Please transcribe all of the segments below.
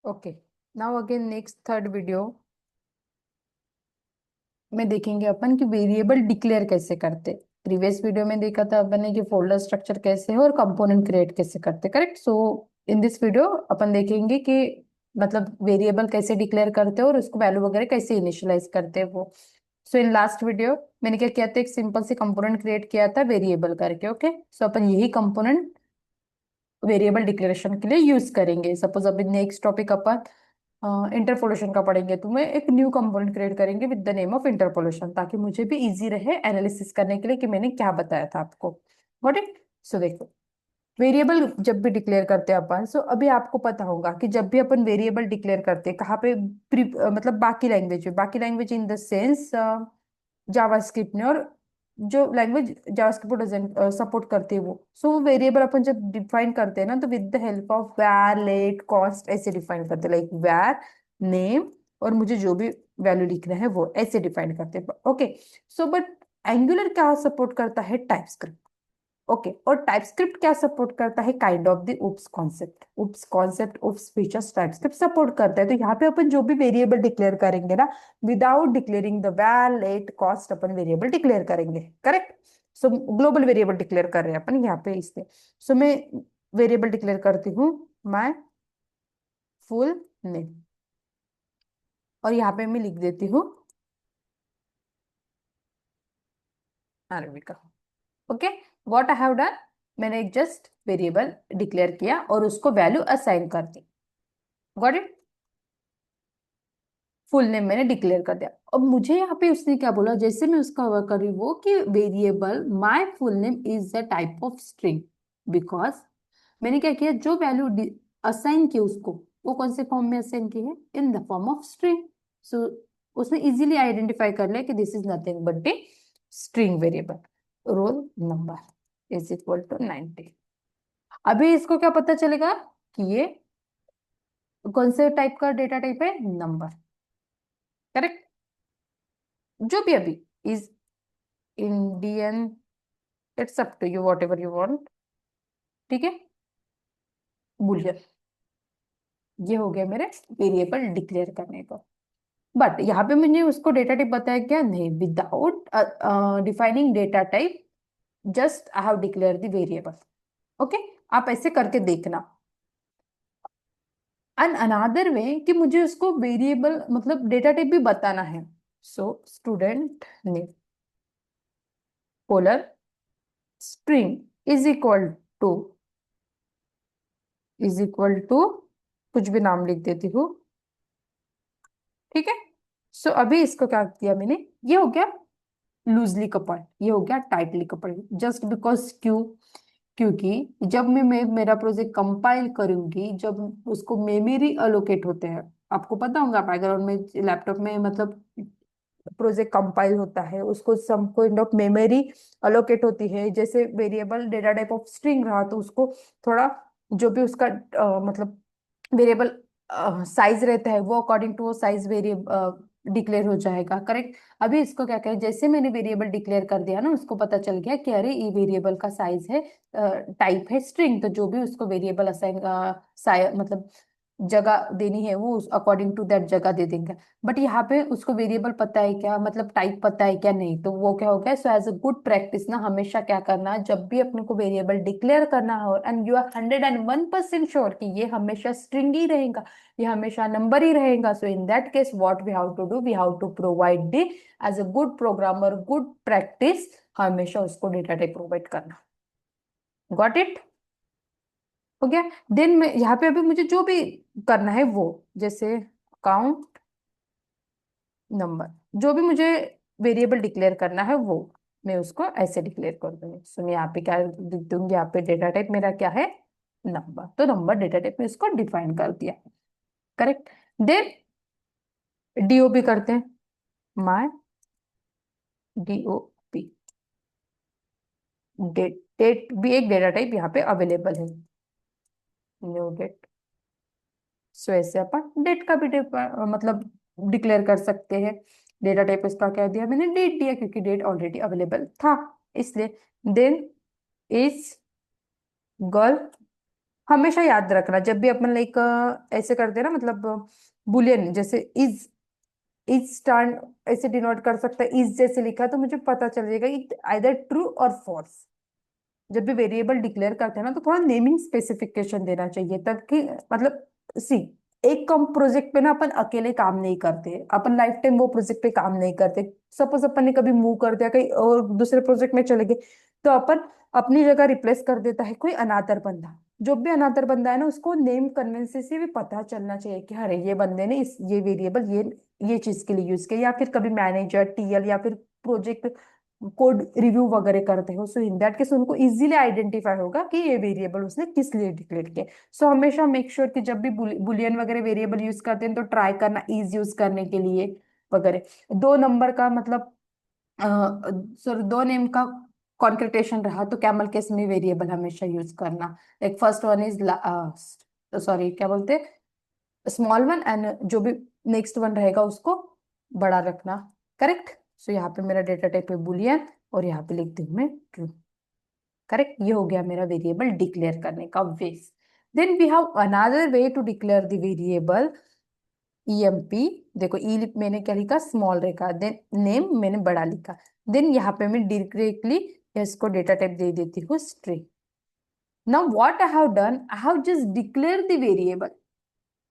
Okay, now again next third video में देखेंगे अपन कि वेरिएबल डिक्लेयर कैसे करते। प्रीवियस वीडियो में देखा था अपन ने कि फोल्डर स्ट्रक्चर कैसे है और कंपोनेंट क्रिएट कैसे करते, correct. So in this video अपन देखेंगे कि मतलब वेरिएबल कैसे डिक्लेयर करते हैं और उसको वैल्यू वगैरह कैसे इनिशियलाइज करते हैं वो। सो इन लास्ट वीडियो मैंने क्या किया था, एक सिंपल सी कंपोनेंट क्रिएट किया था वेरिएबल करके। ओके, सो अपन यही कंपोनेंट वेरिएबल डिक्लेरेशन के लिए यूज करेंगे। सपोज अभी नेक्स्ट टॉपिक अपन इंटरपोलेशन का पढ़ेंगे, तो मैं एक न्यू कंपोनेंट क्रिएट करेंगे with the name of interpolation, ताकि मुझे भी इजी रहे एनालिसिस करने के लिए कि मैंने क्या बताया था आपको। Got it. सो देखो, वेरिएबल जब भी डिक्लेयर करते हैं अपन, सो अभी आपको पता होगा कि जब भी अपन वेरिएबल डिक्लेयर करते हैं कहाँ पे मतलब बाकी language in the sense JavaScript ने, और जो लैंग्वेज जावास्क्रिप्ट सपोर्ट करती है वो, सो वेरिएबल अपन जब डिफाइन करते हैं ना, तो with the help of var let cost ऐसे डिफाइन करते हैं, लाइक var नेम, और मुझे जो भी वैल्यू लिखना है वो ऐसे डिफाइन करते हैं। ओके, सो बट एंगुलर क्या सपोर्ट करता है? टाइपस्क्रिप्ट। ओके, और टाइपस्क्रिप्ट क्या सपोर्ट करता है? Kind of the oops concept oops features TypeScript support करता है। तो यहाँ पे अपन जो भी वेरिएबल डिक्लेयर करेंगे ना, without declaring the val let const अपन वेरिएबल डिक्लेयर करेंगे, correct. So global variable declare कर रहे हैं अपन यहाँ पे इसलिए। सो मैं वेरिएबल डिक्लेयर करती हूँ माय फुल नेम, और यहाँ पे मैं लिख देती हूँ arabica. Okay, what I have done, मैंने एक जस्ट वेरिएबल डिक्लेयर किया और उसको वैल्यू असाइन कर दी। Got it. फुल नेम मैंने डिक्लेयर कर दिया। अब मुझे यहाँ पे उसने क्या बोला, जैसे मैं उसका वर्क कर रही हूँ वो, कि variable my full name is a type of string, because मैंने क्या किया, जो वैल्यू असाइन की उसको, वो कौन से फॉर्म में असाइन की है? In the form of string. So उसने इजीली आइडेंटिफाई कर लिया कि this is nothing but a string variable. Roll number is equal to 90। अभी इसको क्या पता चलेगा कि ये कौन से टाइप का डेटा टाइप है? Number, correct. जो भी अभी is Indian, it's up to you whatever you want, ठीक है। बुलियन, ये हो गया मेरे वेरिएबल डिक्लेयर करने को। बट यहाँ पे मैंने उसको डेटा टाइप बताया क्या? नहीं, without defining data type, just I have declare the variable. Okay, आप ऐसे करके देखना। एंड अनदर वे कि मुझे उसको वेरिएबल मतलब डेटा टाइप भी बताना है। So student name polar string to is equal to कुछ भी नाम लिख देती हूँ, ठीक है। सो अभी इसको क्या किया मैंने, ये हो गया लूजली कपल्ड, ये हो गया टाइटली कपल्ड। जस्ट बिकॉज क्यों? क्योंकि जब मैं मेरा प्रोजेक्ट कंपाइल करूंगी, जब उसको मेमोरी अलोकेट होते हैं, आपको पता होगा बैकग्राउंड में लैपटॉप में मतलब प्रोजेक्ट कंपाइल होता है, उसको some kind of memory allocate होती है। जैसे variable data type of string रहा तो उसको थोड़ा जो भी उसका मतलब वेरिएबल साइज रहता है वो अकॉर्डिंग टू वो साइज वेरिएबल डिक्लेयर हो जाएगा, करेक्ट। अभी इसको क्या करें, जैसे मैंने वेरिएबल डिक्लेयर कर दिया ना, उसको पता चल गया कि अरे ये वेरिएबल का साइज है, टाइप है स्ट्रिंग, तो जो भी उसको वेरिएबल असाइन मतलब जगह देनी है वो अकॉर्डिंग टू दैट जगह दे देंगे। बट यहाँ पे उसको वेरिएबल पता है क्या, मतलब टाइप पता है क्या? नहीं, तो वो क्या हो गया। So as a good practice ना, हमेशा क्या करना है, जब भी अपने को वेरिएबल डिक्लेयर करना हो एंड यू आर 101% श्योर कि ये हमेशा स्ट्रिंग ही रहेगा, ये हमेशा नंबर ही रहेगा, so in that case what we have to do, we have to provide the, as a good programmer good practice, हमेशा उसको डेटा टाइप प्रोवाइड करना। Got it? हो गया। देन में यहाँ पे अभी मुझे जो भी करना है वो, जैसे काउंट नंबर, जो भी मुझे वेरिएबल डिक्लेयर करना है वो मैं उसको ऐसे डिक्लेयर कर दूंगी। सो मैं यहाँ पे क्या लिख दूंगी, यहाँ पे डेटा टाइप मेरा क्या है? नंबर। तो नंबर डेटा टाइप में इसको डिफाइन कर दिया, करेक्ट। देन डीओपी करते हैं, माय डीओपी डेट, डेट भी एक डेटा टाइप यहाँ पे अवेलेबल है, न्यू डेट। सो ऐसे अपन डेट का भी मतलब डिक्लेयर कर सकते हैं। डेटा टाइप इसका क्या दिया मैंने? डेट दिया, क्योंकि डेट ऑलरेडी अवेलेबल था इसलिए। देन इज गर्ल हमेशा याद रखना जब भी अपन लाइक ऐसे करते हैं ना, मतलब बुलियन जैसे इज स्टैंड ऐसे डिनोट कर सकता है, इज जैसे लिखा है, तो मुझे पता चल जाएगा आइदर ट्रू और फॉल्स। जब भी वेरिएबल डिक्लेयर करते हैं ना, तो थोड़ा नेमिंग स्पेसिफिकेशन देना चाहिए, तब कि मतलब सी एक कम प्रोजेक्ट पे ना अपन अकेले काम नहीं करते, अपन लाइफ टाइम वो प्रोजेक्ट पे काम नहीं करते। सपोज अपन ने कभी मूव कर दिया कहीं और दूसरे प्रोजेक्ट में चले गए, तो अपन अपनी जगह रिप्लेस कर देता है कोई अनादर बंदा। जो भी अनादर बंदा है ना, उसको नेम कन्वेंस से भी पता चलना चाहिए कि अरे ये बंदे ने इस ये वेरिएबल ये चीज के लिए यूज किया, या फिर कभी मैनेजर टीएल या फिर प्रोजेक्ट कोड रिव्यू वगैरह करते हो, सो इन दैट केस उनको इजीली आइडेंटिफाई होगा कि ये वेरिएबल उसने किस लिए डिक्लेयर किया। सो हमेशा मेक श्योर कि जब भी बुलियन वगैरह वेरिएबल यूज करते हैं, तो ट्राई करना इज यूज करने के लिए वगैरह। दो नंबर का मतलब सॉरी दो नेम का कॉन्करेटेशन रहा, तो कैमल केस में वेरिएबल हमेशा यूज करना। Like first one is sorry क्या बोलते, स्मॉल वन, एंड जो भी नेक्स्ट वन रहेगा उसको बड़ा रखना। करेक्ट। सो यहाँ पे मेरा डेटा टाइप है बुलियन, और यहाँ पे लिखती हूँ मैं ट्रू। करेक्ट, ये हो गया मेरा वेरिएबल डिक्लेयर करने का ways. Then we have another way to declare the variable EMP. देखो ई मैंने क्या लिखा, स्मॉल रेखा, देन नेम मैंने बड़ा लिखा। देन यहाँ पे मैं डायरेक्टली इसको डेटा टाइप दे देती हूँ string. Now what I have done, I have just declare the variable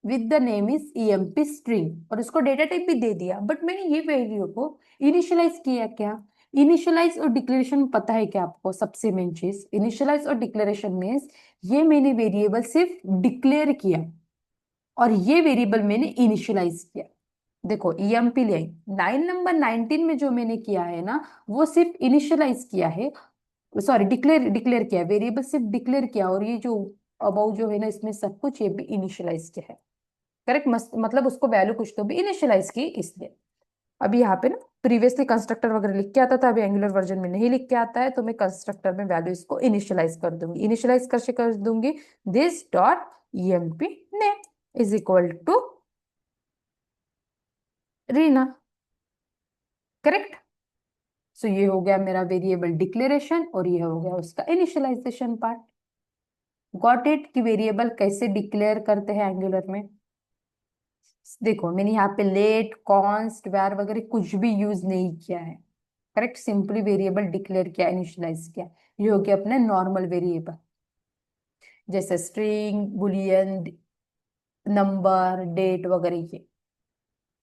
with the name is emp string, और इसको डेटा टाइप भी दे दिया, बट मैंने ये वैल्यू को इनिशियलाइज किया क्या। इनिशियलाइज और डिक्लेरेशन पता है क्या आपको, सबसे मेन चीज इनिशियलाइज और डिक्लेरेशन मीन्स ये मैंने वेरिएबल सिर्फ डिक्लेयर किया, और ये वेरिएबल मैंने इनिशियलाइज किया। देखो emp ले लाइन नंबर 19 में जो मैंने किया है ना, वो सिर्फ इनिशियलाइज किया है, सॉरी डिक्लेयर डिक्लेयर किया, वेरिएबल सिर्फ डिक्लेयर किया, और ये जो अबाउ जो है ना, इसमें सब कुछ ये भी इनिशियलाइज किया है। करेक्ट, मतलब उसको वैल्यू कुछ तो भी इनिशियलाइज की, इसलिए। अभी यहाँ पे ना प्रीवियसली कंस्ट्रक्टर वगैरह लिख के आता था, अभी एंगुलर वर्जन में नहीं लिख के आता है, तो मैं कंस्ट्रक्टर में वैल्यू इसको इनिशियलाइज कर दूंगी। इनिशियलाइज करके कर दूंगी this dot emp name is equal to Reena. Correct. So ये हो गया मेरा वेरिएबल डिक्लेरेशन, और ये हो गया उसका इनिशियलाइजेशन पार्ट। गॉट इट कि वेरिएबल कैसे डिक्लेयर करते हैं एंगुलर में। देखो मैंने यहाँ पे लेट कॉन्स्ट वैर वगैरह कुछ भी यूज नहीं किया है। करेक्ट, सिंपली वेरिएबल डिक्लेयर किया, इनिशियलाइज किया। ये हो गया अपने नॉर्मल वेरिएबल, जैसे स्ट्रिंग बुलियन नंबर डेट वगैरह ये।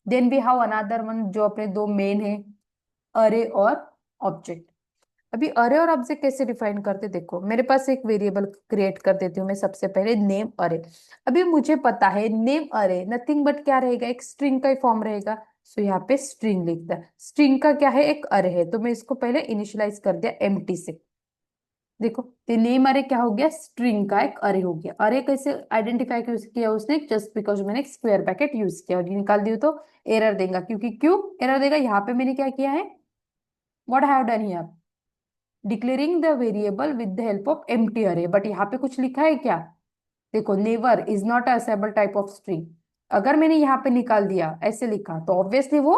Then we have another one जो अपने दो मेन है, अरे और ऑब्जेक्ट। अभी अरे और ऑब्जेक्ट कैसे डिफाइन करते, देखो मेरे पास एक वेरिएबल क्रिएट कर देती हूँ मैं सबसे पहले, नेम अरे। अभी मुझे पता है नेम अरे नथिंग बट क्या रहेगा, एक स्ट्रिंग का ही फॉर्म रहेगा। सो यहाँ पे स्ट्रिंग लिखता है, स्ट्रिंग का क्या है, एक अरे है, तो मैं इसको पहले इनिशियलाइज कर दिया एम्प्टी से। देखो तो नेम अरे क्या हो गया, स्ट्रिंग का एक अरे हो गया। अरे कैसे आइडेंटिफाई किया उसने, जस्ट बिकॉज मैंने एक स्क्वायर ब्रैकेट यूज किया, और ये निकाल दियो तो एरर देगा, क्योंकि क्यों एरर देगा, यहाँ पे मैंने क्या किया है, what I have done here, declaring the variable with the help of empty array. But यहाँ पे कुछ लिखा है क्या, देखो never is not assignable type of string. अगर मैंने यहाँ पे निकाल दिया ऐसे लिखा, तो ऑब्वियसली वो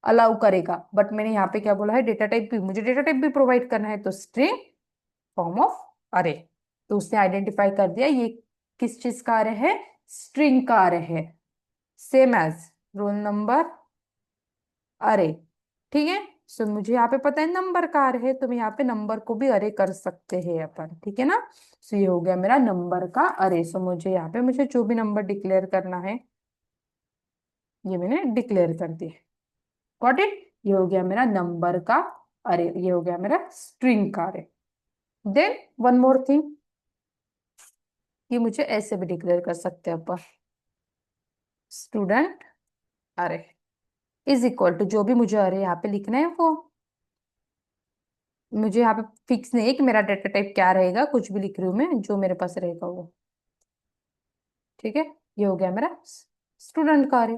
अलाउ करेगा, बट मैंने यहाँ पे क्या बोला है, डेटा टाइप भी मुझे डेटा टाइप भी प्रोवाइड करना है, तो स्ट्रिंग फॉर्म ऑफ अरे। तो उसने आइडेंटिफाई कर दिया ये किस चीज का अरे है, स्ट्रिंग का अरे है, सेम एज रोल नंबर अरे। ठीक है। सो मुझे यहाँ पे पता है नंबर का अरे है, तो मैं यहाँ पे नंबर को भी अरे कर सकते हैं अपन, ठीक है ना। सो ये हो गया मेरा नंबर का अरे। सो मुझे यहाँ पे मुझे जो भी नंबर डिक्लेयर करना है, ये मैंने डिक्लेयर कर दिया। गॉट इट, ये हो गया मेरा नंबर का अरे, ये हो गया मेरा स्ट्रिंग का अरे। देन वन मोर थिंग, ये मुझे ऐसे भी डिक्लेयर कर सकते हैं अपन, स्टूडेंट अरे इज इक्वल टू जो भी मुझे अरे यहाँ पे लिखना है वो, मुझे यहाँ पे फिक्स नहीं है कि मेरा डेटा टाइप क्या रहेगा, कुछ भी लिख रही हूँ मैं, जो मेरे पास रहेगा वो। ठीक है, ये हो गया मेरा स्टूडेंट का array.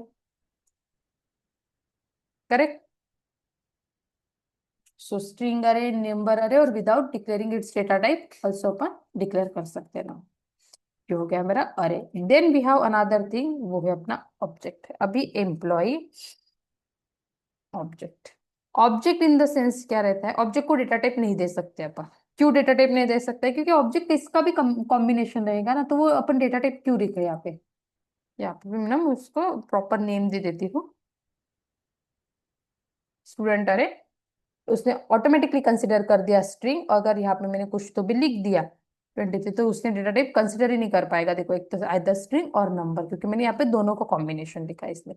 Correct. So string array, number array, और without declaring its data type also अपन डिक्लेयर कर सकते हैं ना। ये हो गया मेरा array. Then we have another thing, वो है अपना ऑब्जेक्ट। अभी employee object, object in the sense क्या रहता है, ऑब्जेक्ट को डेटा टाइप नहीं दे सकते अपन, क्यों डेटा टाइप नहीं दे सकता है? क्योंकि ऑब्जेक्ट इसका भी कॉम्बिनेशन रहेगा ना, तो वो अपन डेटा टाइप क्यों लिखे यहाँ पे? यहाँ पे भी ना मैं उसको प्रॉपर नेम दे देती हूँ, स्टूडेंट अरे। उसने ऑटोमेटिकली कंसिडर कर दिया स्ट्रिंग। अगर यहाँ पे मैंने कुछ तो भी लिख दिया 23, तो उसने डेटा टाइप कंसिडर ही नहीं कर पाएगा। देखो, एक तो आइदर स्ट्रिंग और नंबर, क्योंकि मैंने यहाँ पे दोनों का कॉम्बिनेशन लिखा है इसलिए।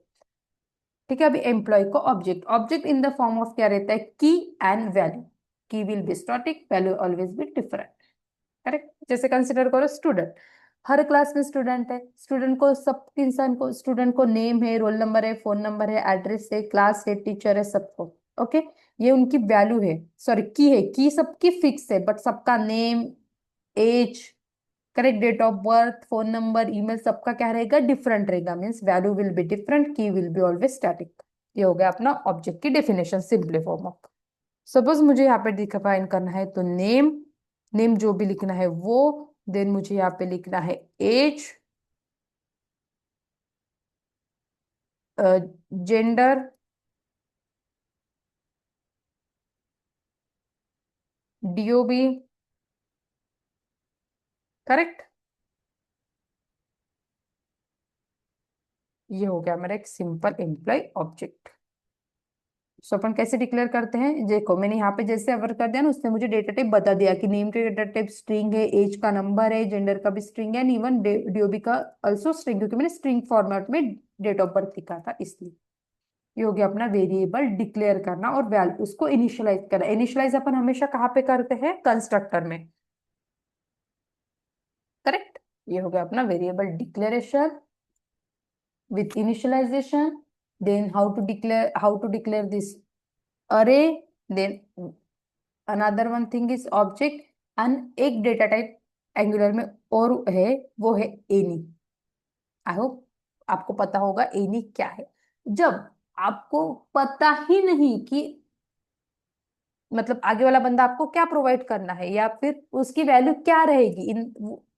ठीक है, अभी एम्प्लॉय को object, object in the form of क्या रहता है? की एंड वैल्यू। की will B static, value always be different. Correct. जैसे कंसिडर करो स्टूडेंट, हर क्लास में स्टूडेंट है। स्टूडेंट को, सब इंसान को, स्टूडेंट को नेम है, रोल नंबर है, फोन नंबर है, एड्रेस है, क्लास है, टीचर है, सबको। ओके, ये उनकी वैल्यू है। सॉरी, की है। की सबकी फिक्स है, बट सबका name, age, correct, date of birth, phone number, email, सबका क्या रहेगा? डिफरेंट रहेगा। Means value will be different, key will be always static. ये हो गया अपना ऑब्जेक्ट की definition, simply form of. Suppose मुझे यहाँ पे डिफाइन करना है, तो नेम, नेम जो भी लिखना है वो, देन मुझे यहाँ पे लिखना है एज, जेंडर, डीओबी। करेक्ट। ये हो गया मेरा एक सिंपल एम्प्लॉय ऑब्जेक्ट। सो अपन कैसे डिक्लेयर करते हैं? देखो, मैंने यहाँ पे जैसे अवर कर दिया ना, उसने मुझे डेटा टाइप बता दिया कि नेम का डेटा टाइप स्ट्रिंग है, एज का नंबर है, जेंडर का भी स्ट्रिंग है, एंड इवन डीओबी का ऑल्सो स्ट्रिंग, क्योंकि मैंने स्ट्रिंग फॉर्मेट में डेट ऑफ बर्थ लिखा था इसलिए। ये हो गया अपना वेरिएबल डिक्लेयर करना और वैल्यू उसको इनिशियलाइज करना। इनिशियलाइज अपन हमेशा कहाँ पे करते हैं? कंस्ट्रक्टर में। करेक्ट। ये हो गया अपना variable declaration with initialization. Then how to declare this array, then another one thing is object, and एक डेटा टाइप एंगुलर में और है, वो है एनी। आई होप आपको पता होगा एनी क्या है। जब आपको पता ही नहीं कि मतलब आगे वाला बंदा आपको क्या प्रोवाइड करना है, या फिर उसकी वैल्यू क्या रहेगी, इन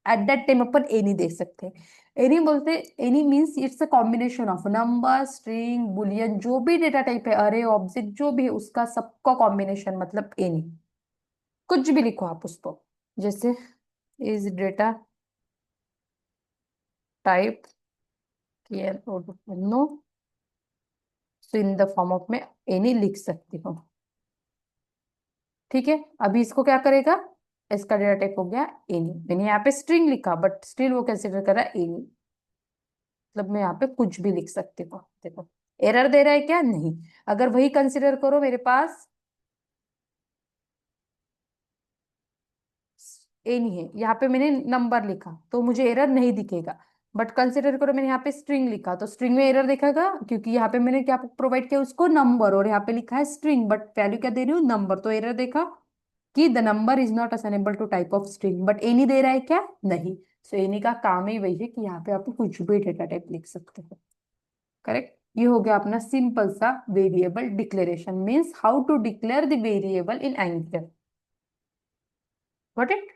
एट दैट टाइम अपन एनी देख सकते हैं। एनी बोलते, any means it's a combination of number, string, boolean, जो भी डेटा टाइप है, अरे, ऑब्जेक्ट, जो भी है, उसका सबका कॉम्बिनेशन मतलब एनी। कुछ भी लिखो आप उसको, जैसे is data type no, so in the form of में एनी लिख सकती हूँ। ठीक है, अभी इसको क्या करेगा? इसका डेटा टाइप हो गया एनी। मैंने यहाँ पे स्ट्रिंग लिखा, बट स्टिल वो कंसिडर कर रहा है एनी। मतलब मैं यहाँ पे कुछ भी लिख सकती हूँ। देखो, एरर दे रहा है क्या? नहीं। अगर वही कंसिडर करो, मेरे पास ए नहीं है, यहाँ पे मैंने नंबर लिखा तो मुझे एरर नहीं दिखेगा। बट कंसिडर करो मैंने यहाँ पे स्ट्रिंग लिखा, तो स्ट्रिंग में एरर दिखेगा, क्योंकि यहाँ पे मैंने क्या प्रोवाइड किया उसको? नंबर। और यहाँ पे लिखा है स्ट्रिंग, बट वैल्यू क्या दे रही हूँ? नंबर। तो एरर देखा कि the number is not assignable to type of string. But any दे रहा है क्या? नहीं। सो एनी का काम ही वही है कि यहाँ पे आप कुछ भी डेटा टाइप लिख सकते हो। करेक्ट। ये हो गया अपना सिंपल सा variable declaration, means how to declare the variable in Angular. Got it?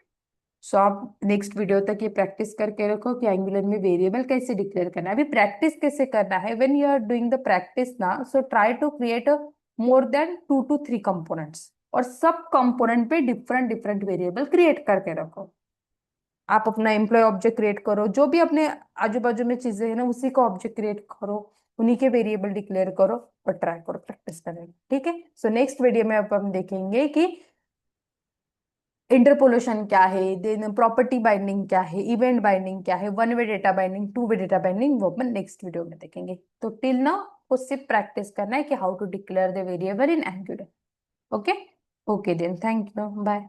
So आप नेक्स्ट वीडियो तक ये प्रैक्टिस करके रखो कि एंगुलर में वेरिएबल कैसे डिक्लेयर करना है। अभी प्रैक्टिस कैसे करना है? When you are doing the practice ना, so try to create more than 2 to 3 components, और सब कंपोनेंट पे डिफरेंट डिफरेंट वेरिएबल क्रिएट करके रखो। आप अपना एम्प्लॉय ऑब्जेक्ट क्रिएट करो, जो भी अपने आजू बाजू में चीजें है ना, उसी का ऑब्जेक्ट क्रिएट करो, उन्हीं के वेरिएबल डिक्लेयर करो, और ट्राई करो प्रैक्टिस करने। ठीक है, सो नेक्स्ट वीडियो में अब हम देखेंगे कि इंटरपोलेशन क्या है, देन प्रॉपर्टी बाइंडिंग क्या है, इवेंट बाइंडिंग क्या है, one way data binding, two way data binding, वो अपन नेक्स्ट वीडियो में देखेंगे। तो टिल नाउ को सिर्फ प्रैक्टिस करना है कि how to declare the variable in Angular. Okay. Okay then, thank you, bye.